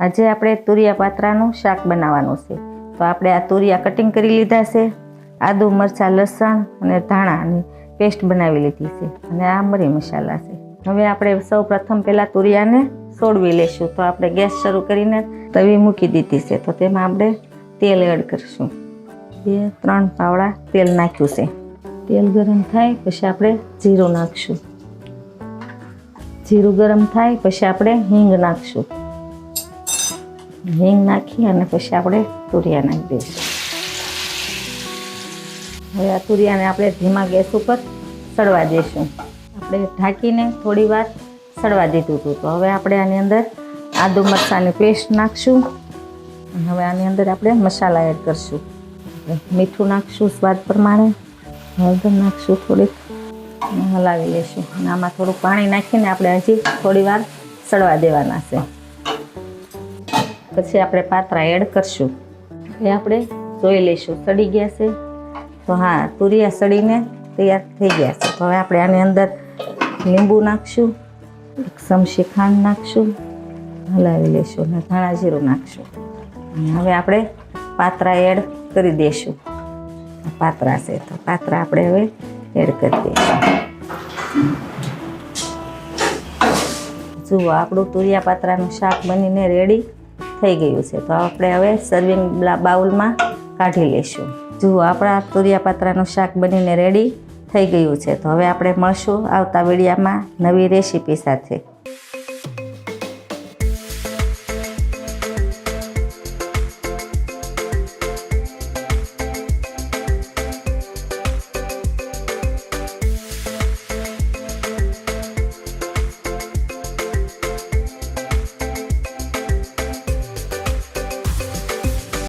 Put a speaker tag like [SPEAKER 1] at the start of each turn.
[SPEAKER 1] આજે આપણે તુરિયા પાત્રાનું શાક બનાવવાનું છે. તો આપણે આ તુરિયા કટિંગ કરી લીધા છે, આદુ મરચાં લસણ અને ધાણાની પેસ્ટ બનાવી લીધી છે અને આ મરી મસાલા છે. હવે આપણે સૌ પ્રથમ પહેલાં તુરિયાને સોળવી લઈશું. તો આપણે ગેસ શરૂ કરીને તવી મૂકી દીધી છે. તો તેમાં આપણે તેલ એડ કરીશું. 2-3 પાવડા તેલ નાખ્યું છે. તેલ ગરમ થાય પછી આપણે જીરું નાખશું. જીરું ગરમ થાય પછી આપણે હિંગ નાખશું. હિંગ નાખી અને પછી આપણે તુરિયા નાખી દઈશું. હવે આ તુરિયાને આપણે ધીમા ગેસ ઉપર સળવા દઈશું. આપણે ઢાંકીને થોડી વાર સળવા દીધું હતું. તો હવે આપણે આની અંદર આદુ મરચાંની પેસ્ટ નાખશું. હવે આની અંદર આપણે મસાલા એડ કરીશું. મીઠું નાખશું સ્વાદ પ્રમાણે, હળદર નાખશું થોડીક, હલાવી લઈશું. અને આમાં થોડું પાણી નાખીને આપણે હજી થોડી વાર સળવા દેવાના છે. પછી આપણે પાત્રા એડ કરીશું. એ આપણે જોઈ લઈશું સડી ગયા છે. તો હા, તુરિયા સડીને તૈયાર થઈ ગયા છે. તો હવે આપણે આની અંદર લીંબુ નાખશું, 1 ચમચી ખાંડ નાખશું, હલાવી લઈશું અને ધાણા જીરું નાખશું. અને હવે આપણે પાત્રા એડ કરી દઈશું. પાત્રા છે તો પાત્રા આપણે હવે એડ કરી દઈશું. જુઓ, આપણું તુરિયા પાત્રાનું શાક બનીને રેડી થઈ ગયું છે. તો આપણે હવે સર્વિંગ બાઉલમાં કાઢી લઈશું. જુઓ, આપણા તુરિયા પાત્રાનું શાક બનીને રેડી થઈ ગયું છે. તો હવે આપણે મળશું આવતા વિડીયોમાં નવી રેસીપી સાથે.